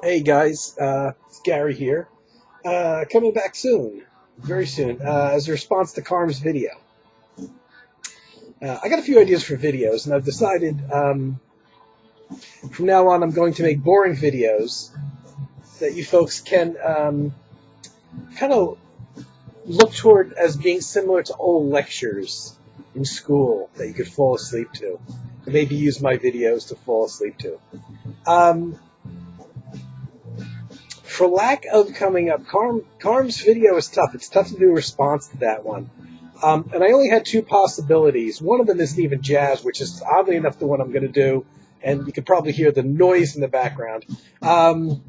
Hey guys, it's Gary here. Coming back soon, very soon, as a response to Carm's video. I got a few ideas for videos, and I've decided from now on I'm going to make boring videos that you folks can kind of look toward as being similar to old lectures in school that you could fall asleep to, and maybe use my videos to fall asleep to. For lack of coming up, Carm's video is tough. It's tough to do a response to that one. And I only had two possibilities. One of them isn't even jazz, which is oddly enough the one I'm going to do, and you can probably hear the noise in the background. I'm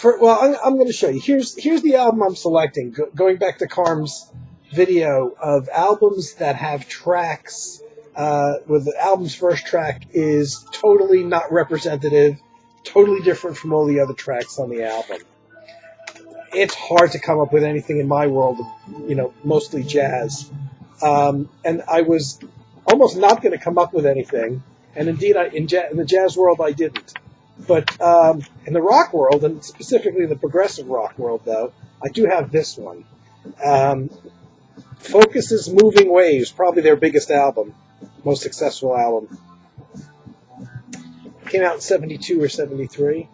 going to show you. Here's the album I'm selecting, going back to Carm's video of albums that have tracks, where the album's first track is totally not representative, totally different from all the other tracks on the album. It's hard to come up with anything in my world, mostly jazz. And I was almost not going to come up with anything, and indeed, in the jazz world, I didn't. But in the rock world, and specifically the progressive rock world, though, I do have this one. Focus's Moving Waves, probably their biggest album, most successful album. Came out in 72 or 73?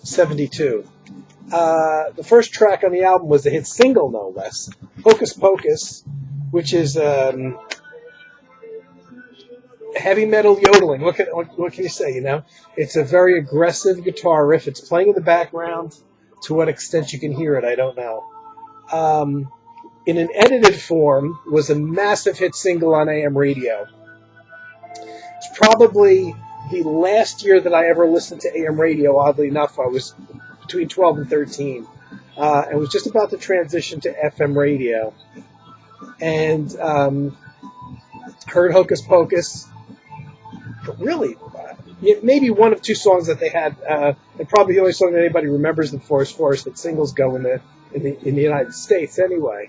72. The first track on the album was a hit single, no less. Hocus Pocus, which is heavy metal yodeling. What can you say, It's a very aggressive guitar riff. It's playing in the background. To what extent you can hear it, I don't know. In an edited form, was a massive hit single on AM radio. It's probably the last year that I ever listened to AM radio, oddly enough. I was between 12 and 13. And was just about to transition to FM radio. And heard Hocus Pocus. But really, maybe one of two songs that they had, and probably the only song that anybody remembers them for as far as that singles go in the United States anyway.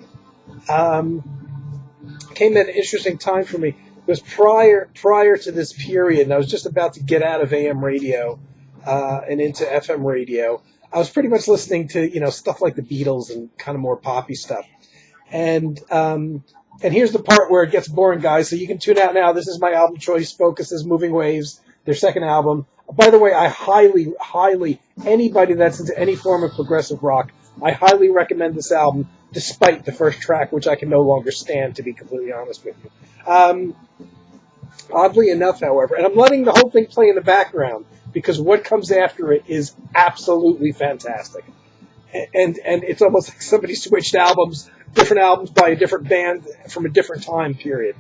Came at an interesting time for me. It was prior to this period, and I was just about to get out of AM radio and into FM radio. I was pretty much listening to stuff like the Beatles and kind of more poppy stuff. And here's the part where it gets boring, guys. So you can tune out now. This is my album choice, Focus's Moving Waves, their second album. By the way, I highly, anybody that's into any form of progressive rock, I highly recommend this album, despite the first track, which I can no longer stand, to be completely honest with you. Oddly enough, however, and I'm letting the whole thing play in the background, because what comes after it is absolutely fantastic. And it's almost like somebody switched different albums by a different band from a different time period.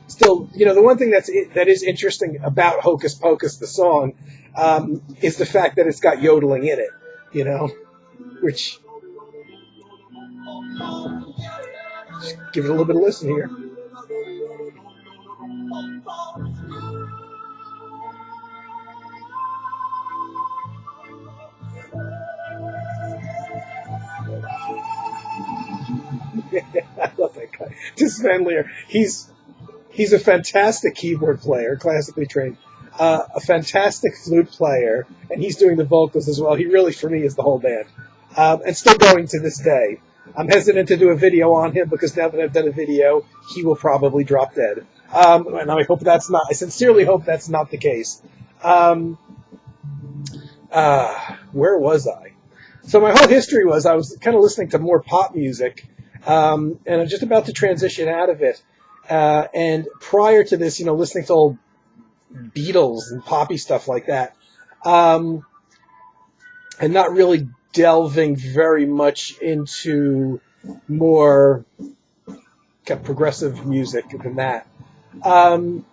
Still, the one thing that is interesting about Hocus Pocus, the song, is the fact that it's got yodeling in it, which, just give it a little bit of listen here. I love that guy. This Van Leer, he's a fantastic keyboard player, classically trained, a fantastic flute player, and he's doing the vocals as well. He really, for me, is the whole band, and still going to this day. I'm hesitant to do a video on him because now that I've done a video, he will probably drop dead. And I sincerely hope that's not the case. Where was I? So my whole history was I was kind of listening to more pop music. And I'm just about to transition out of it. And prior to this, listening to old Beatles and poppy stuff like that. And not really delving very much into more kind of progressive music than that. And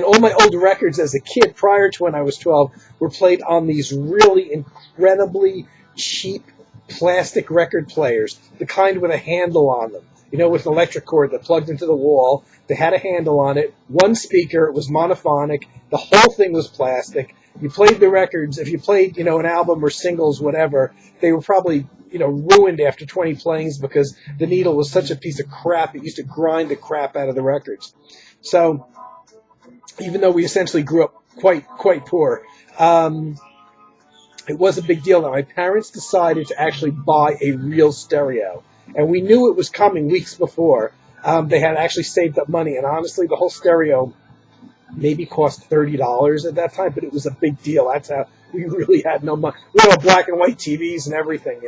all my old records as a kid, prior to when I was 12, were played on these really incredibly cheap plastic record players, the kind with a handle on them, with an electric cord that plugged into the wall. They had a handle on it, one speaker, it was monophonic, the whole thing was plastic. You played the records, if you played, an album or singles, whatever, they were probably, ruined after 20 playings because the needle was such a piece of crap. It used to grind the crap out of the records. So even though we essentially grew up quite poor, it was a big deal. Now, my parents decided to actually buy a real stereo, and we knew it was coming weeks before. They had actually saved up money, and honestly, the whole stereo maybe cost $30 at that time, but it was a big deal. That's how we really had no money. We had black and white TVs and everything,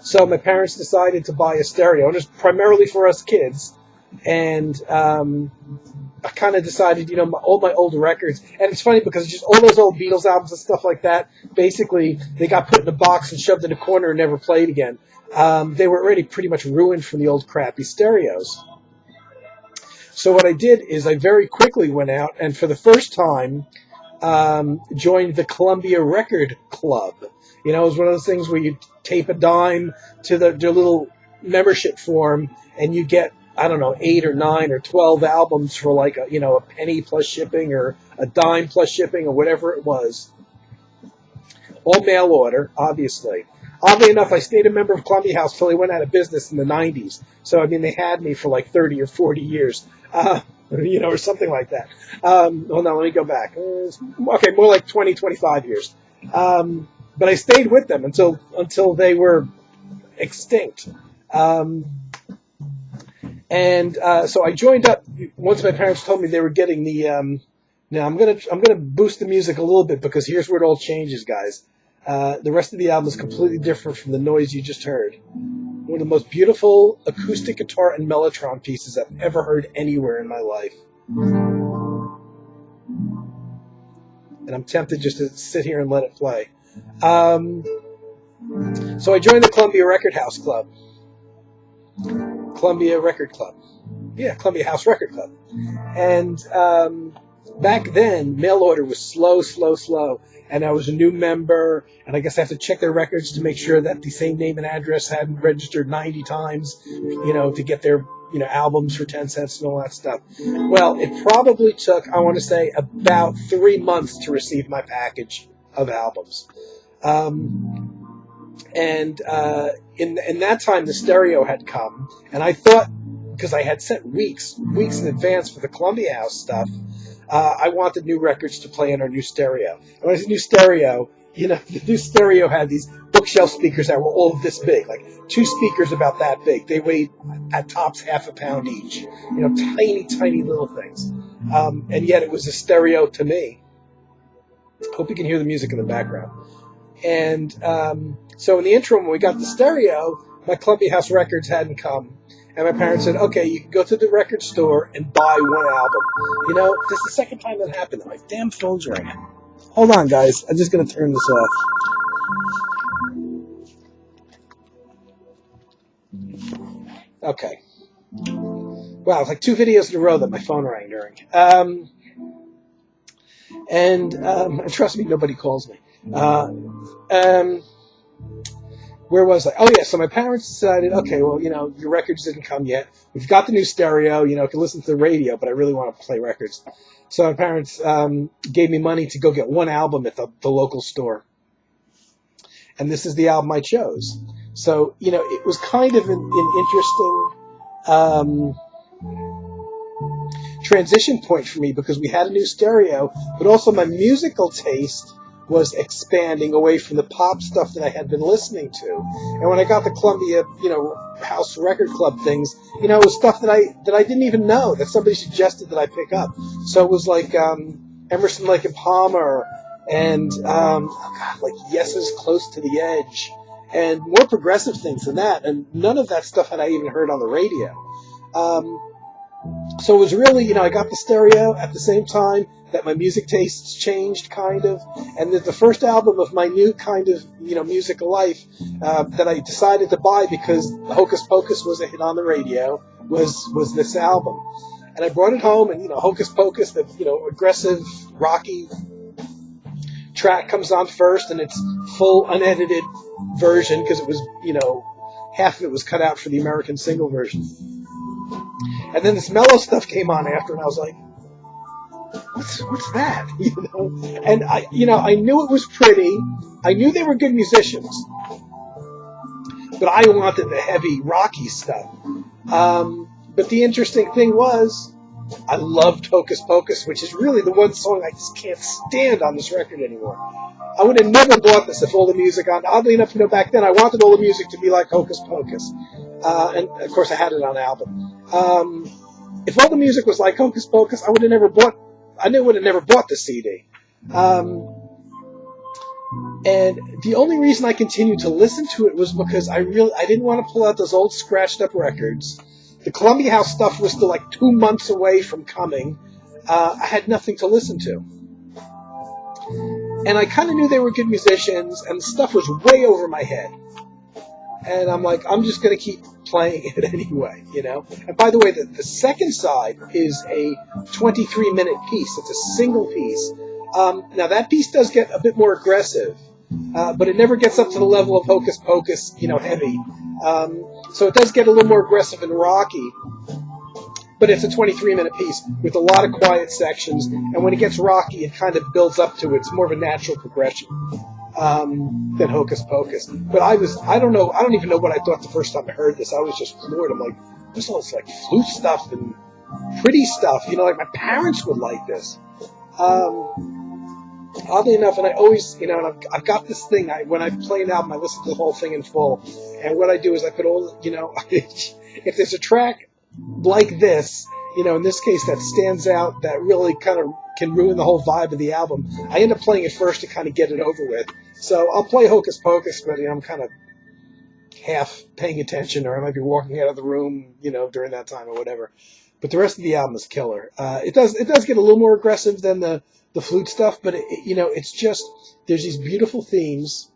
So my parents decided to buy a stereo, and it was primarily for us kids. And I kind of decided, all my old records, and it's funny because just all those old Beatles albums and stuff like that, basically they got put in a box and shoved in a corner and never played again. They were already pretty much ruined from the old crappy stereos. So what I did is I very quickly went out and for the first time joined the Columbia Record Club. It was one of those things where you tape a dime to their little membership form and you get, 8 or 9 or 12 albums for like a penny plus shipping or a dime plus shipping or whatever it was. All mail order, obviously. Oddly enough, I stayed a member of Columbia House till they went out of business in the 90s. So, they had me for like 30 or 40 years, or something like that. Hold on, let me go back. Okay, more like 20, 25 years. But I stayed with them until they were extinct. So I joined up once my parents told me they were getting the. Now I'm gonna boost the music a little bit because here's where it all changes, guys. The rest of the album is completely different from the noise you just heard. One of the most beautiful acoustic guitar and mellotron pieces I've ever heard anywhere in my life. And I'm tempted just to sit here and let it play. So I joined the Columbia Record House Club. Columbia Record Club. Yeah, Columbia House Record Club. And back then, mail order was slow. And I was a new member, and I guess I have to check their records to make sure that the same name and address hadn't registered 90 times, to get their, albums for 10 cents and all that stuff. Well, it probably took, I want to say, about 3 months to receive my package of albums. In that time, the stereo had come, and I thought, because I had sent weeks in advance for the Columbia House stuff, I wanted new records to play in our new stereo. And when I say new stereo, the new stereo had these bookshelf speakers that were all this big, like 2 speakers about that big. They weighed at tops half a pound each. Tiny little things. And yet it was a stereo to me. Hope you can hear the music in the background. And so in the interim, when we got the stereo, my Columbia House records hadn't come. And my parents said, okay, you can go to the record store and buy one album. This is the second time that happened. My damn phone's ringing. Hold on, guys. I'm just going to turn this off. Okay. Wow, it's like 2 videos in a row that my phone rang during. And trust me, nobody calls me. Where was I? Oh, yeah, so my parents decided, okay, well, your records didn't come yet. We've got the new stereo, can listen to the radio, but I really want to play records. So my parents gave me money to go get one album at the local store. And this is the album I chose. So, it was kind of an interesting transition point for me because we had a new stereo, but also my musical taste was expanding away from the pop stuff that I had been listening to. And when I got the Columbia, House Record Club things, it was stuff that I didn't even know, that somebody suggested that I pick up. So it was like Emerson, Lake and Palmer, and like Yes's Close to the Edge, and more progressive things than that. And none of that stuff had I even heard on the radio. So it was really, I got the stereo at the same time that my music tastes changed, kind of. And the first album of my new kind of, musical life that I decided to buy because Hocus Pocus was a hit on the radio was this album. And I brought it home, and, Hocus Pocus, the, aggressive, rocky track comes on first, and it's full unedited version because it was, half of it was cut out for the American single version. And then this mellow stuff came on after, and I was like, what's that? And I knew it was pretty. I knew they were good musicians, but I wanted the heavy, rocky stuff. But the interesting thing was, I loved Hocus Pocus, which is really the one song I just can't stand on this record anymore. I would have never bought this if all the music on. Oddly enough, back then I wanted all the music to be like Hocus Pocus, and of course I had it on album. If all the music was like Hocus Pocus, I would have never bought. I would have never bought the CD. And the only reason I continued to listen to it was because I didn't want to pull out those old scratched up records. The Columbia House stuff was still like 2 months away from coming. I had nothing to listen to. And I kind of knew they were good musicians, and the stuff was way over my head. And I'm like, I'm just going to keep playing it anyway, And by the way, the second side is a 23-minute piece. It's a single piece. Now, that piece does get a bit more aggressive, but it never gets up to the level of Hocus Pocus, heavy. So it does get a little more aggressive and rocky, but it's a 23-minute piece with a lot of quiet sections, and when it gets rocky, it kind of builds up to it. It's more of a natural progression than Hocus Pocus. But I don't even know what I thought the first time I heard this. I was just floored. I'm like, this is like flute stuff and pretty stuff, like my parents would like this. Oddly enough, and I always, and I've got this thing, when I play an album, I listen to the whole thing in full, and what I do is I put all, if there's a track like this, in this case that stands out, that really kind of can ruin the whole vibe of the album, I end up playing it first to kind of get it over with. So I'll play Hocus Pocus, but I'm kind of half paying attention, or I might be walking out of the room, during that time or whatever. But the rest of the album is killer. It does get a little more aggressive than the flute stuff, but it's just, there's these beautiful themes.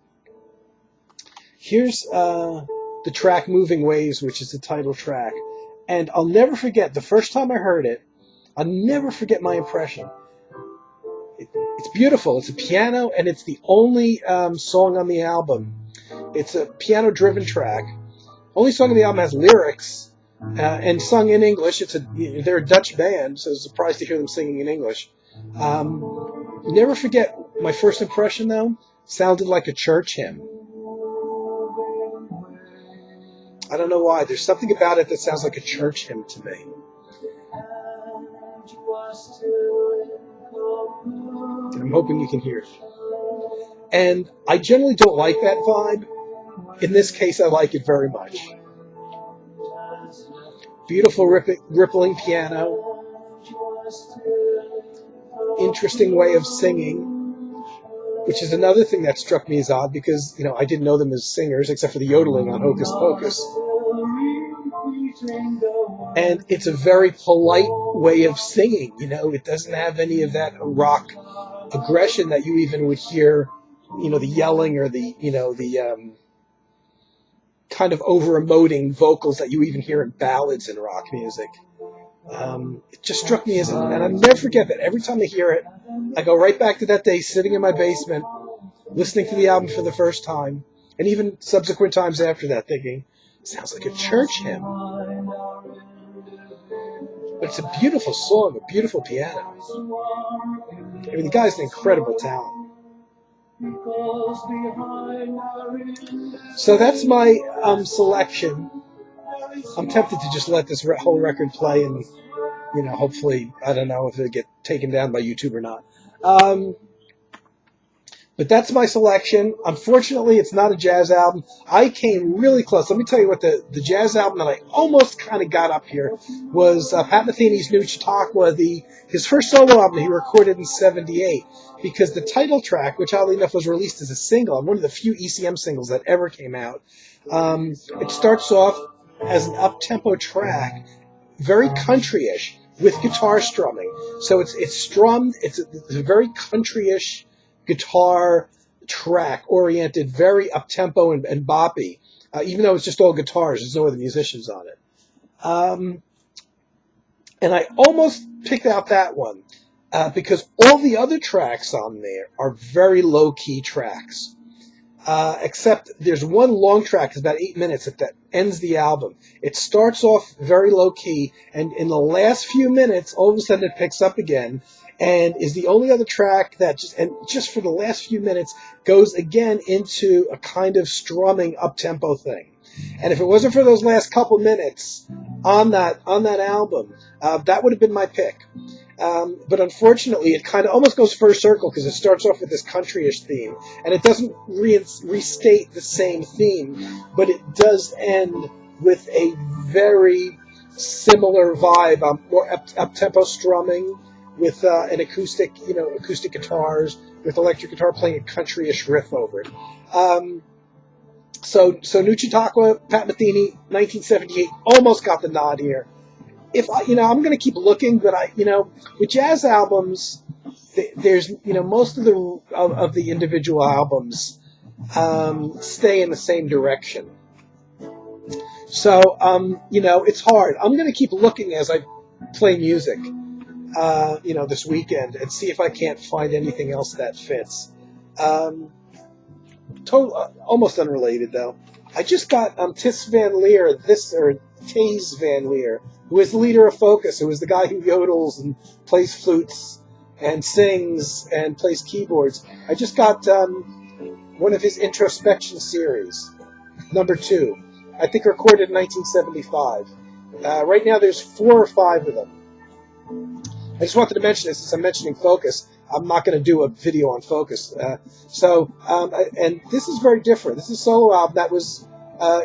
Here's the track Moving Waves, which is the title track. And I'll never forget, the first time I heard it, I'll never forget my impression. It's beautiful. It's a piano, and it's the only song on the album. It's a piano-driven track. Only song on the album has lyrics, and sung in English. They're a Dutch band, so I was surprised to hear them singing in English. Never forget, my first impression, though, sounded like a church hymn. I don't know why. There's something about it that sounds like a church hymn to me. And I'm hoping you can hear it. And I generally don't like that vibe. In this case, I like it very much. Beautiful rippling piano. Interesting way of singing, which is another thing that struck me as odd, because I didn't know them as singers except for the yodeling on Hocus Pocus. And it's a very polite way of singing. It doesn't have any of that rock aggression that you even would hear, the yelling or the kind of over-emoting vocals that you even hear in ballads in rock music. It just struck me and I'll never forget that. Every time I hear it, I go right back to that day sitting in my basement, listening to the album for the first time, and even subsequent times after that, thinking, it sounds like a church hymn. But it's a beautiful song, a beautiful piano. The guy's an incredible talent. So that's my selection. I'm tempted to just let this whole record play and, hopefully, I don't know if it'll get taken down by YouTube or not. But that's my selection. Unfortunately, it's not a jazz album. I came really close. Let me tell you what the jazz album that I almost kind of got up here was Pat Metheny's new Chautauqua, his first solo album he recorded in '78. Because the title track, which oddly enough was released as a single, one of the few ECM singles that ever came out, it starts off as an up-tempo track, very country-ish, with guitar strumming. So it's strummed, it's a very country-ish guitar track, oriented, very up-tempo and boppy, even though it's just all guitars, there's no other musicians on it. And I almost picked out that one, because all the other tracks on there are very low-key tracks. Except there's one long track, it's about 8 minutes, that ends the album. It starts off very low-key, and in the last few minutes, all of a sudden it picks up again, and is the only other track that just for the last few minutes goes again into a kind of strumming up-tempo thing. And if it wasn't for those last couple minutes on that album, that would have been my pick. But unfortunately, it kind of almost goes first circle because it starts off with this country-ish theme, and it doesn't restate the same theme, but it does end with a very similar vibe, more up-tempo strumming with an acoustic guitars with electric guitar playing a country-ish riff over it. So Nucci Taqua, Pat Metheny, 1978, almost got the nod here. If I'm going to keep looking, but with jazz albums, there's most of the individual albums stay in the same direction. So it's hard. I'm going to keep looking as I play music, this weekend and see if I can't find anything else that fits. Almost unrelated though. I just got Tis Van Leer, Taze Van Leer, who is the leader of Focus, who is the guy who yodels and plays flutes and sings and plays keyboards. I just got one of his introspection series, number 2. I think recorded in 1975. Right now there's 4 or 5 of them. I just wanted to mention this since I'm mentioning Focus. I'm not going to do a video on Focus. And this is very different. This is a solo album that was...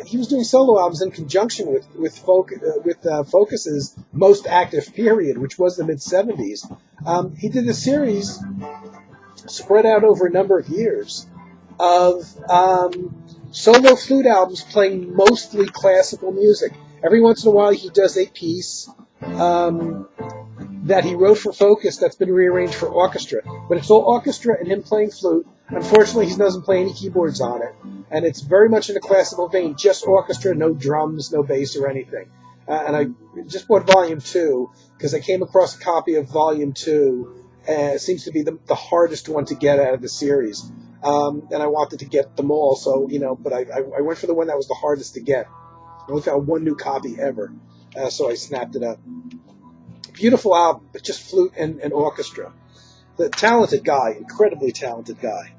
he was doing solo albums in conjunction with Focus's most active period, which was the mid-'70s. He did a series spread out over a number of years of solo flute albums playing mostly classical music. Every once in a while he does a piece that he wrote for Focus that's been rearranged for orchestra. But it's all orchestra and him playing flute. Unfortunately, he doesn't play any keyboards on it. And it's very much in a classical vein, just orchestra, no drums, no bass or anything. And I just bought Volume 2 because I came across a copy of Volume 2. It seems to be the hardest one to get out of the series. And I wanted to get them all, so, but I went for the one that was the hardest to get. I only found one new copy ever, so I snapped it up. Beautiful album, but just flute and orchestra. The talented guy, incredibly talented guy.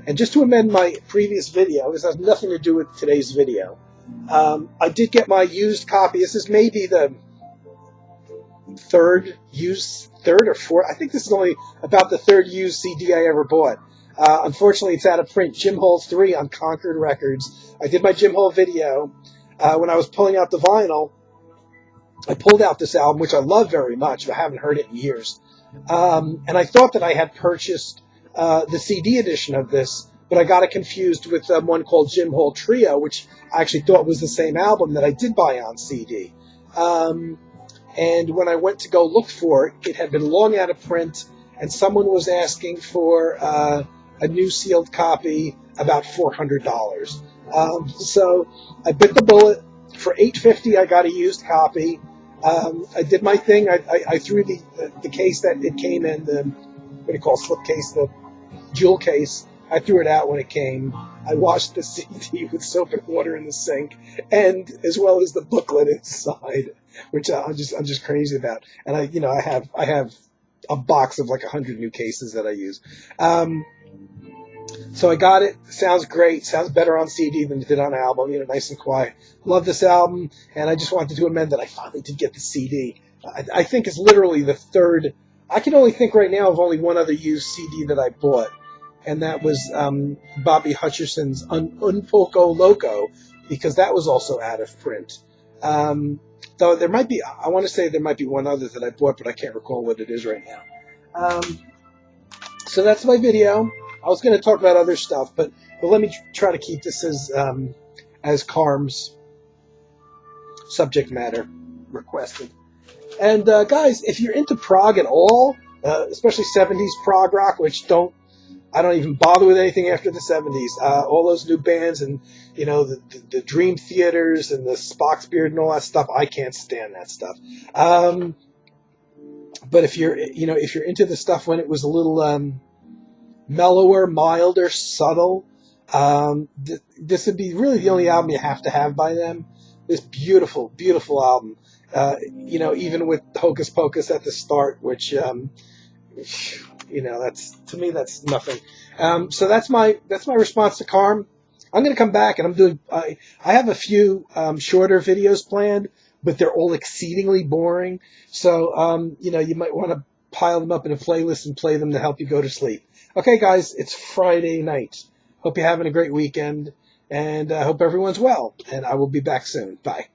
And just to amend my previous video, this has nothing to do with today's video, I did get my used copy. This is maybe the third or fourth. I think this is only about the third used CD I ever bought. Unfortunately, it's out of print. Jim Hall 3 on Concord Records. I did my Jim Hall video. When I was pulling out the vinyl, I pulled out this album, which I love very much, but I haven't heard it in years. And I thought that I had purchased the CD edition of this, but I got it confused with one called Jim Hall Trio, which I actually thought was the same album that I did buy on CD. And when I went to go look for it, it had been long out of print, and someone was asking for a new sealed copy, about $400. So I bit the bullet. For $8.50, I got a used copy. I did my thing. I threw the case that it came in, what do you call slip case, the jewel case. I threw it out when it came. I washed the CD with soap and water in the sink, and as well as the booklet inside, which I'm just crazy about. And I have a box of like 100 new cases that I use. So I got it. Sounds great. Sounds better on CD than it did on album. Nice and quiet. Love this album, and I just wanted to amend that I finally did get the CD. I think it's literally the third. I can only think right now of only one other used CD that I bought, and that was Bobby Hutcherson's Un Poco Loco, because that was also out of print. Though there might be, I want to say there might be one other that I bought, but I can't recall what it is right now. So that's my video. I was going to talk about other stuff, but let me try to keep this as Carm's subject matter requested. And guys, if you're into prog at all, especially 70s prog rock, which I don't even bother with anything after the 70s. All those new bands and the Dream Theaters and the Spock's Beard and all that stuff, I can't stand that stuff. But if you're into the stuff when it was a little mellower, milder, subtle, this would be really the only album you have to have by them. This beautiful, beautiful album. Even with Hocus Pocus at the start, which That's, to me, that's nothing. So that's my response to Carm. I'm going to come back and I have a few shorter videos planned, but they're all exceedingly boring. So you might want to pile them up in a playlist and play them to help you go to sleep. Okay, guys, it's Friday night. Hope you're having a great weekend, and I hope everyone's well. And I will be back soon. Bye.